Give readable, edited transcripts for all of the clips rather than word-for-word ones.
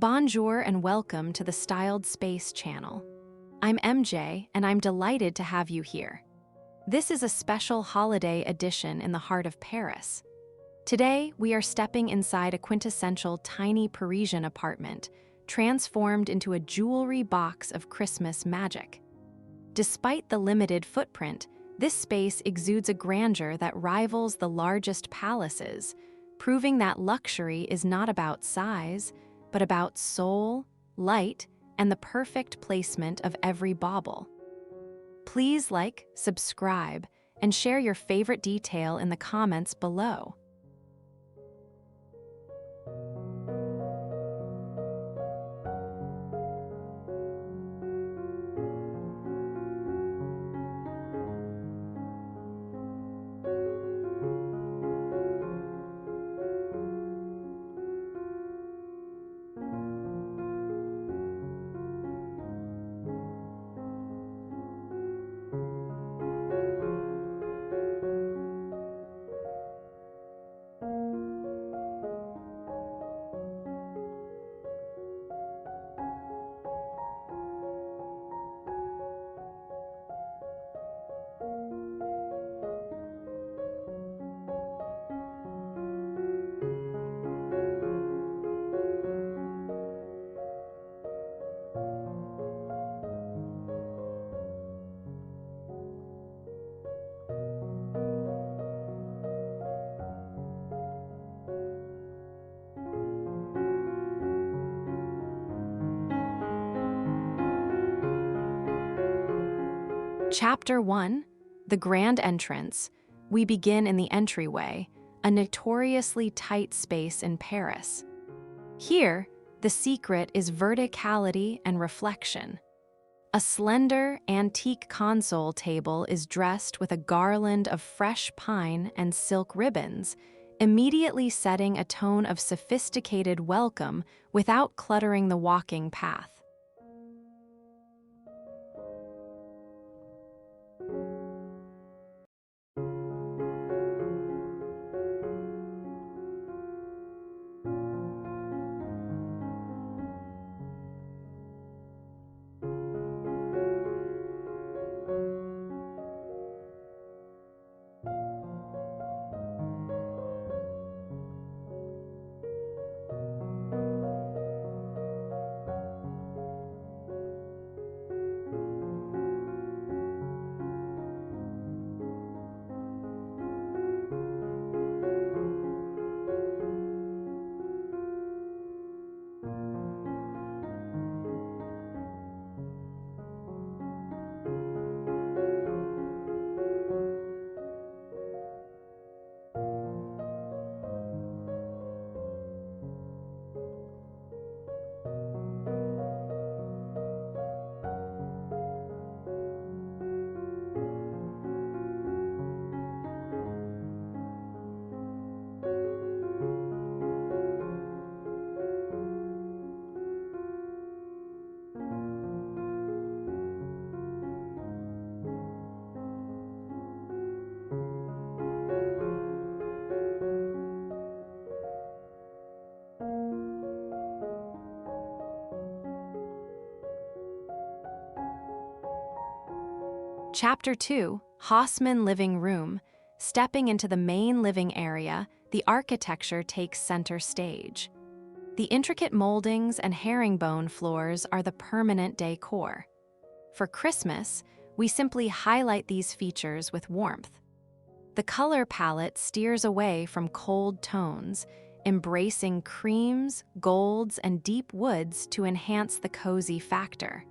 Bonjour and welcome to the Styled Space channel. I'm MJ and I'm delighted to have you here. This is a special holiday edition in the heart of Paris. Today, we are stepping inside a quintessential tiny Parisian apartment, transformed into a jewelry box of Christmas magic. Despite the limited footprint, this space exudes a grandeur that rivals the largest palaces, proving that luxury is not about size, but about soul, light, and the perfect placement of every bauble. Please like, subscribe, and share your favorite detail in the comments below. Chapter 1, The Grand Entrance. We begin in the entryway, a notoriously tight space in Paris. Here, the secret is verticality and reflection. A slender, antique console table is dressed with a garland of fresh pine and silk ribbons, immediately setting a tone of sophisticated welcome without cluttering the walking path. Chapter 2, Haussmann Living Room. Stepping into the main living area, the architecture takes center stage. The intricate moldings and herringbone floors are the permanent decor. For Christmas, we simply highlight these features with warmth. The color palette steers away from cold tones, embracing creams, golds, and deep woods to enhance the cozy factor.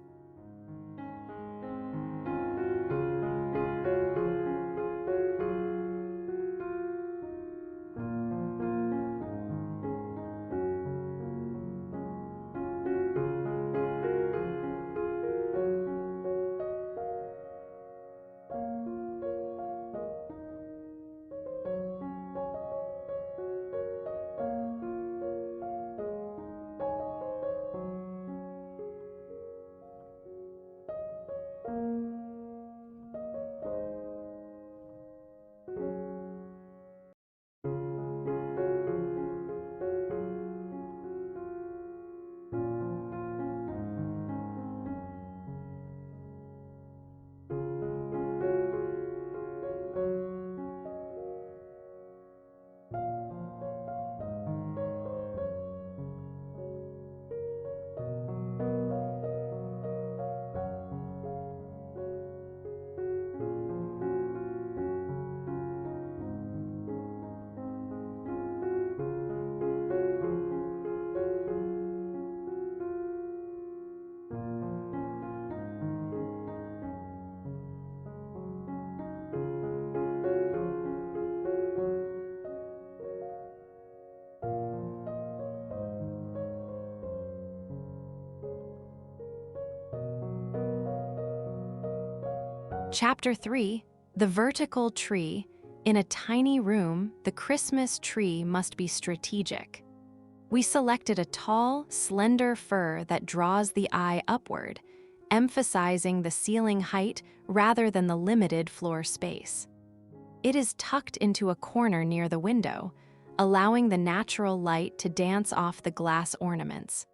Chapter 3, The Vertical Tree. In a tiny room, the Christmas tree must be strategic. We selected a tall, slender fir that draws the eye upward, emphasizing the ceiling height rather than the limited floor space. It is tucked into a corner near the window, allowing the natural light to dance off the glass ornaments.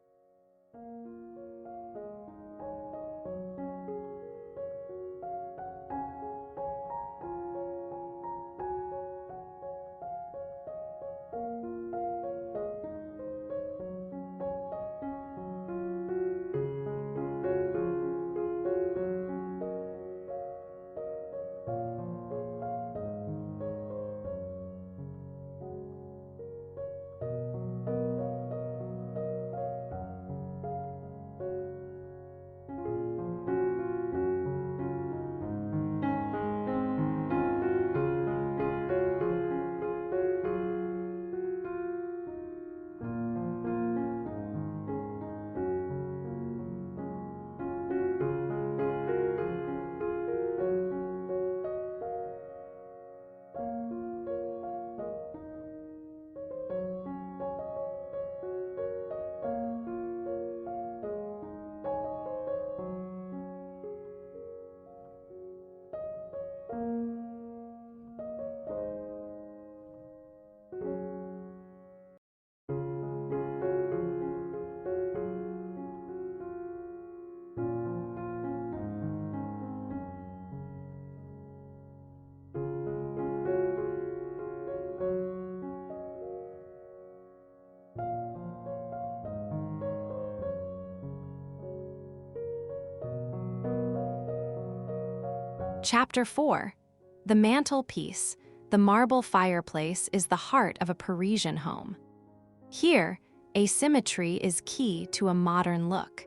Chapter 4, The Mantelpiece. The marble fireplace is the heart of a Parisian home. Here, asymmetry is key to a modern look.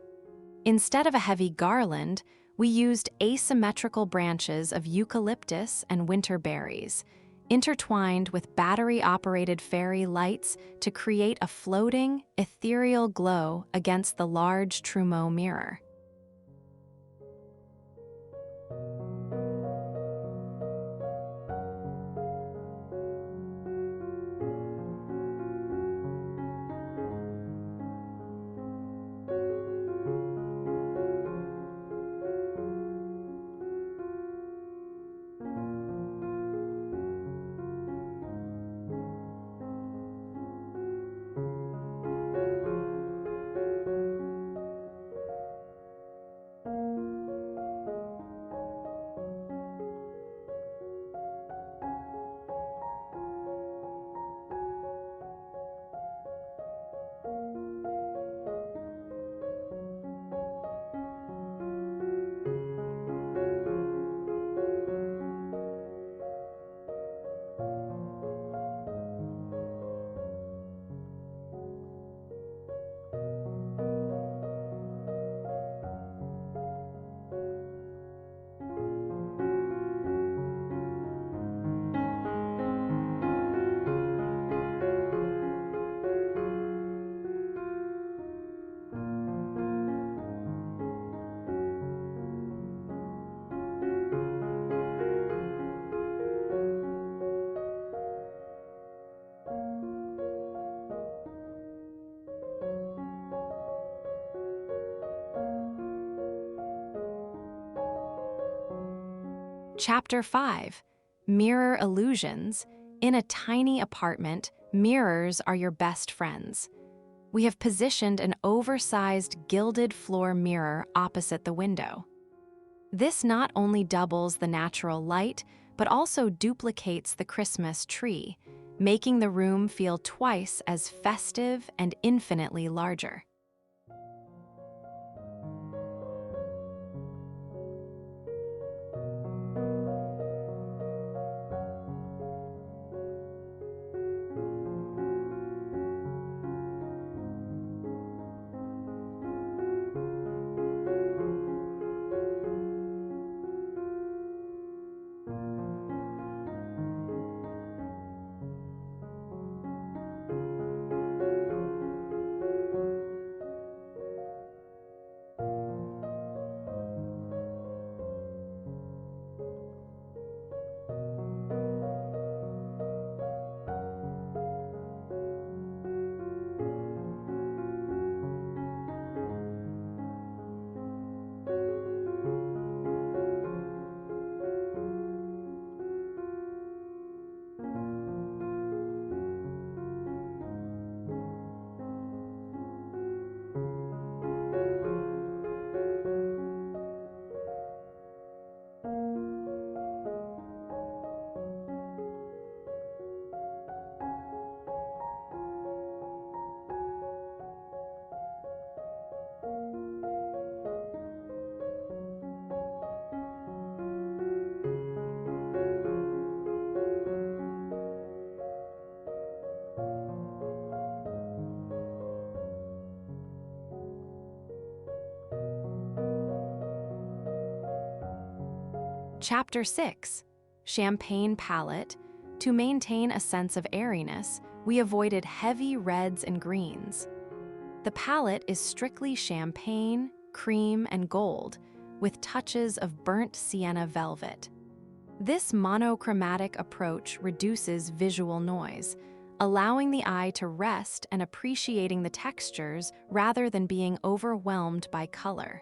Instead of a heavy garland, we used asymmetrical branches of eucalyptus and winter berries, intertwined with battery-operated fairy lights to create a floating, ethereal glow against the large trumeau mirror. Chapter 5, Mirror Illusions. In a tiny apartment, mirrors are your best friends. We have positioned an oversized gilded floor mirror opposite the window. This not only doubles the natural light, but also duplicates the Christmas tree, making the room feel twice as festive and infinitely larger. Chapter 6. Champagne Palette. To maintain a sense of airiness, we avoided heavy reds and greens. The palette is strictly champagne, cream, and gold, with touches of burnt sienna velvet. This monochromatic approach reduces visual noise, allowing the eye to rest and appreciating the textures rather than being overwhelmed by color.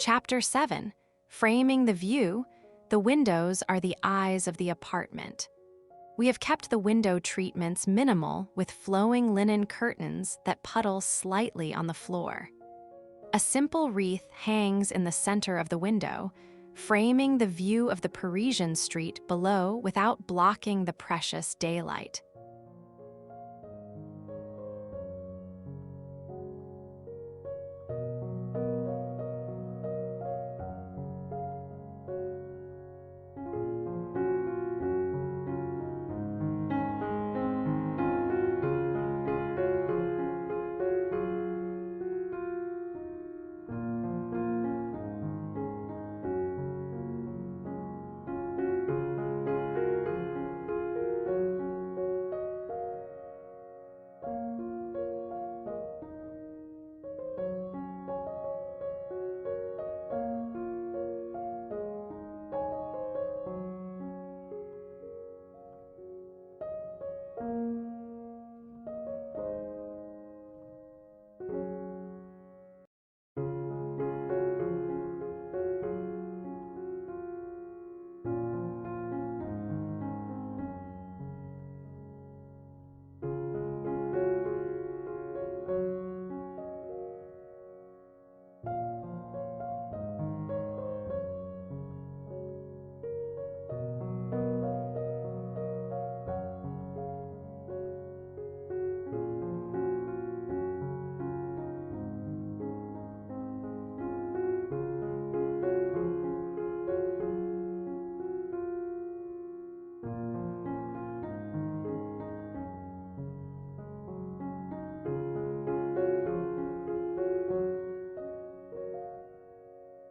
Chapter 7. Framing the view. The windows are the eyes of the apartment. We have kept the window treatments minimal with flowing linen curtains that puddle slightly on the floor. A simple wreath hangs in the center of the window, framing the view of the Parisian street below without blocking the precious daylight.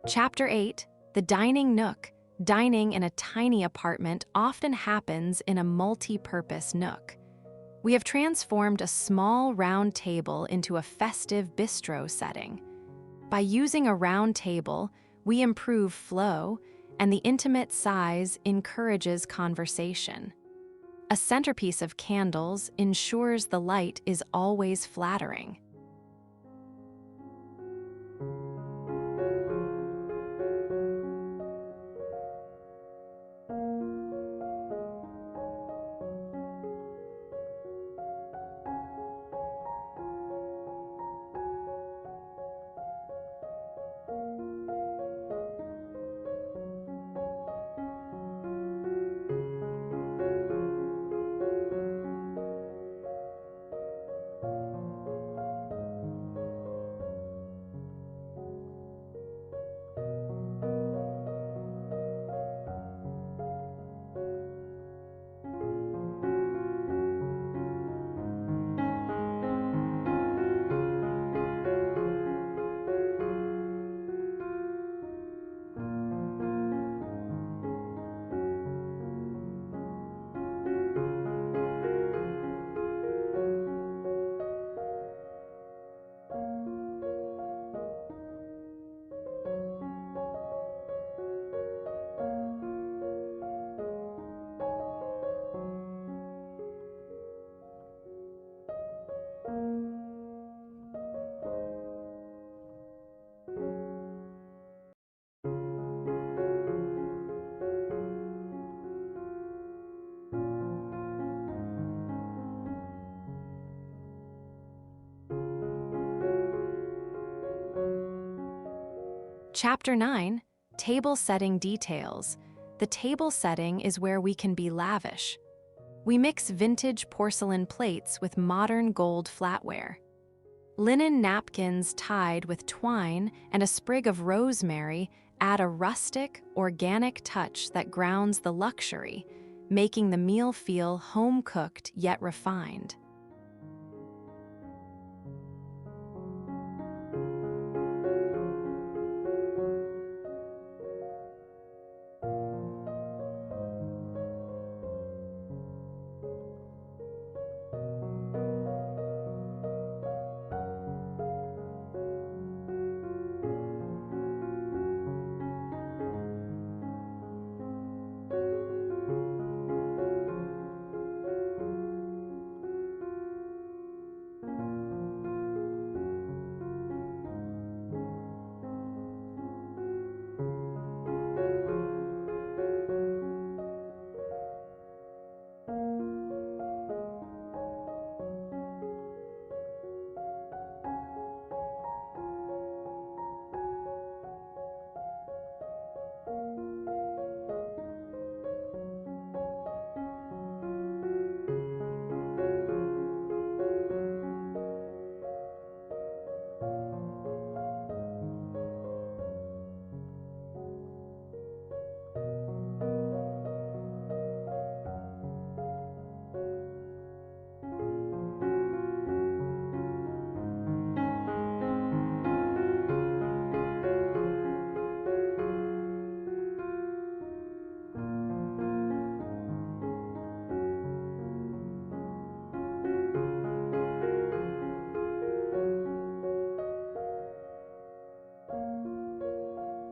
Chapter 8. The dining nook. Dining in a tiny apartment often happens in a multi-purpose nook. We have transformed a small round table into a festive bistro setting. By using a round table, we improve flow, and the intimate size encourages conversation. A centerpiece of candles ensures the light is always flattering. Chapter 9, Table Setting Details. The table setting is where we can be lavish. We mix vintage porcelain plates with modern gold flatware. Linen napkins tied with twine and a sprig of rosemary add a rustic, organic touch that grounds the luxury, making the meal feel home-cooked yet refined.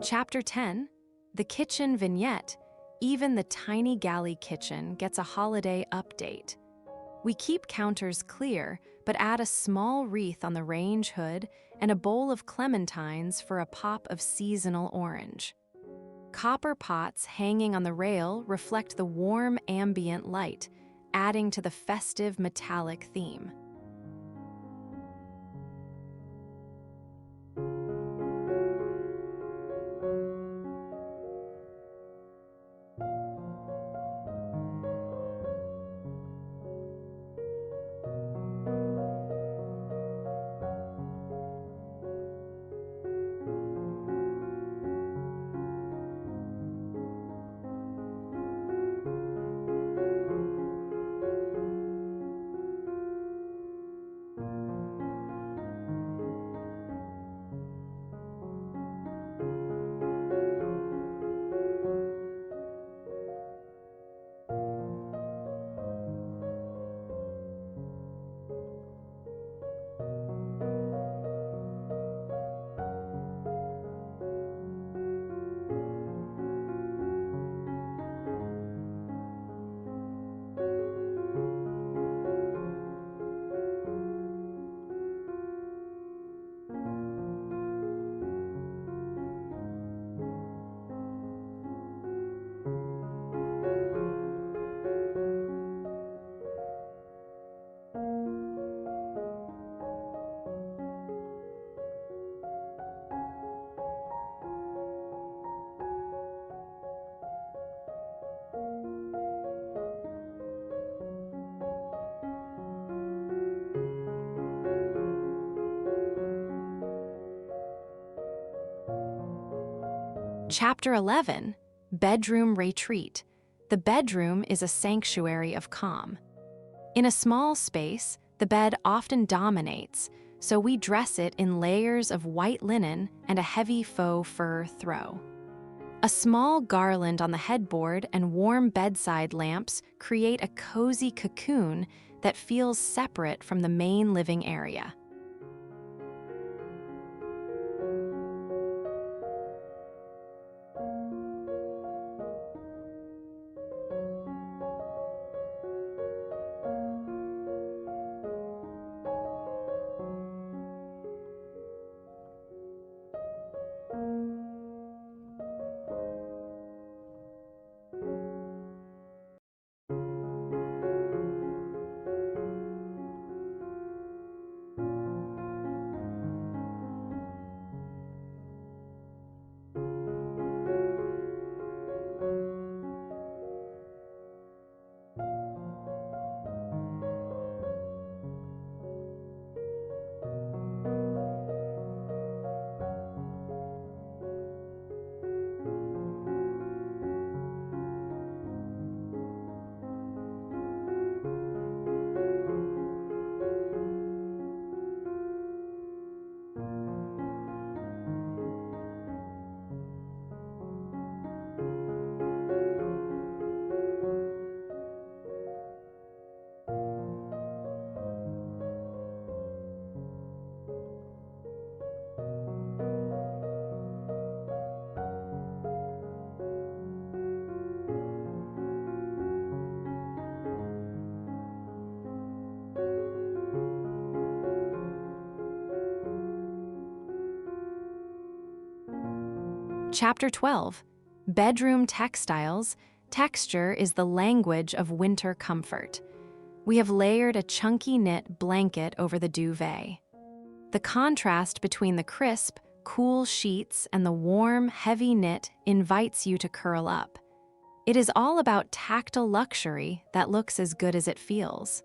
Chapter 10, The Kitchen Vignette. Even the tiny galley kitchen gets a holiday update. We keep counters clear, but add a small wreath on the range hood and a bowl of clementines for a pop of seasonal orange. Copper pots hanging on the rail reflect the warm ambient light, adding to the festive metallic theme. Chapter 11, Bedroom Retreat. The bedroom is a sanctuary of calm. In a small space, the bed often dominates, so we dress it in layers of white linen and a heavy faux fur throw. A small garland on the headboard and warm bedside lamps create a cozy cocoon that feels separate from the main living area. Chapter 12. Bedroom textiles. Texture is the language of winter comfort. We have layered a chunky knit blanket over the duvet. The contrast between the crisp, cool sheets and the warm, heavy knit invites you to curl up. It is all about tactile luxury that looks as good as it feels.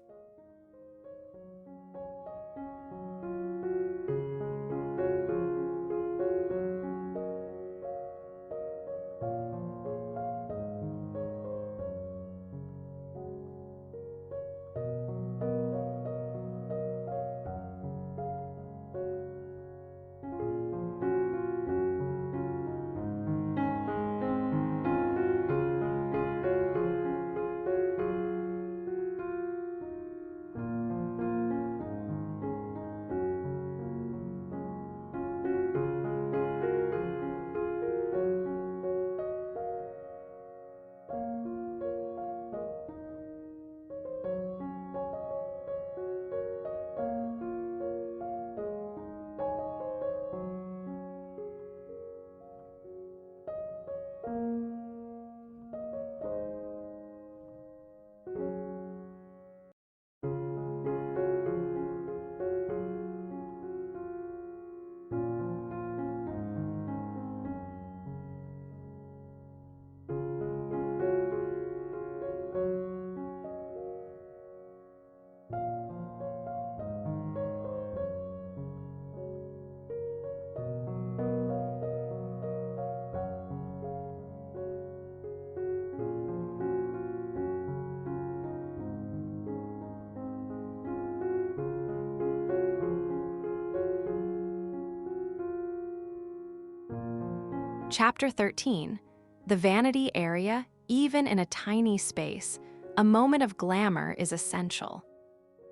Chapter 13. The vanity area, even in a tiny space, a moment of glamour is essential.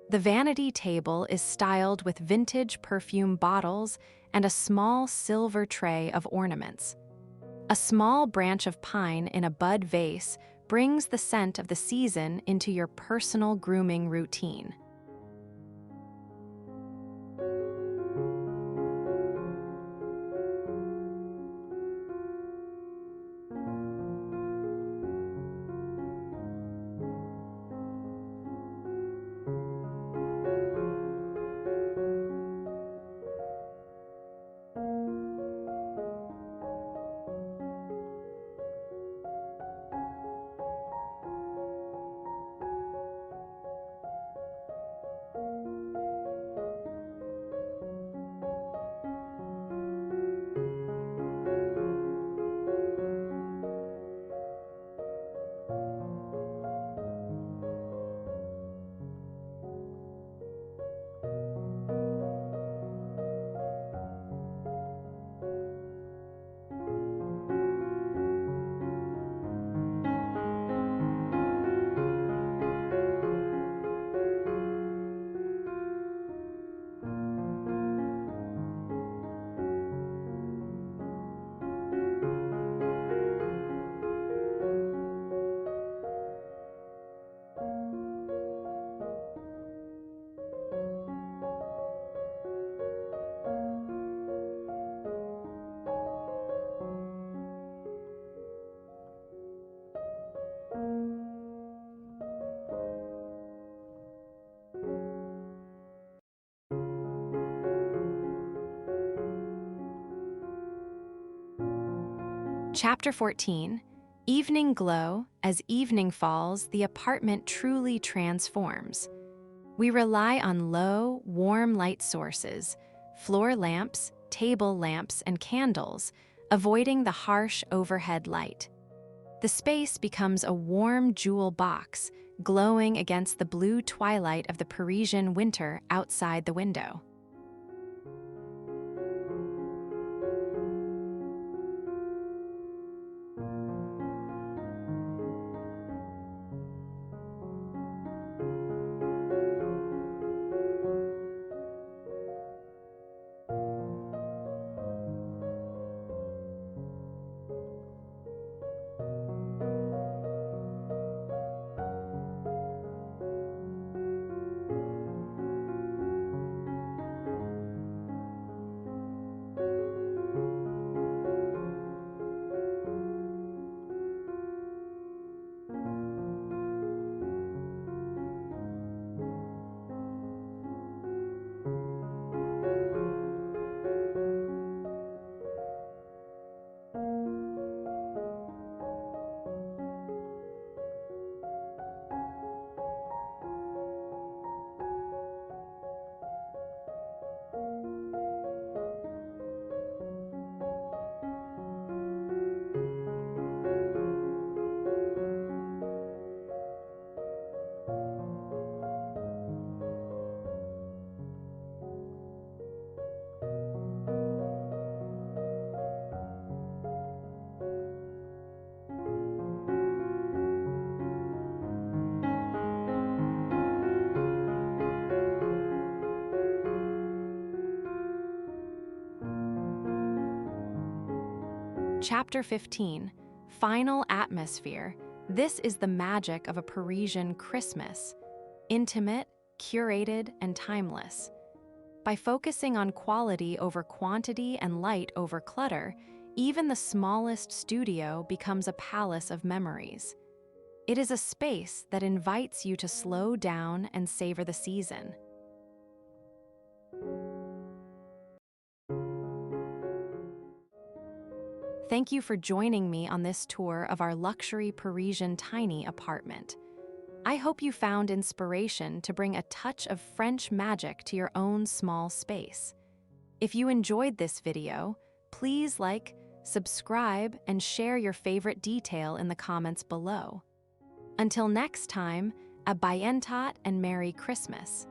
The vanity table is styled with vintage perfume bottles and a small silver tray of ornaments. A small branch of pine in a bud vase brings the scent of the season into your personal grooming routine. Chapter 14. Evening glow. As evening falls, the apartment truly transforms. We rely on low, warm light sources, floor lamps, table lamps, and candles, avoiding the harsh overhead light. The space becomes a warm jewel box, glowing against the blue twilight of the Parisian winter outside the window. Chapter 15, Final Atmosphere. This is the magic of a Parisian Christmas. Intimate, curated, and timeless. By focusing on quality over quantity and light over clutter, even the smallest studio becomes a palace of memories. It is a space that invites you to slow down and savor the season. Thank you for joining me on this tour of our luxury Parisian tiny apartment. I hope you found inspiration to bring a touch of French magic to your own small space. If you enjoyed this video, please like, subscribe, and share your favorite detail in the comments below. Until next time, a bientôt and Merry Christmas.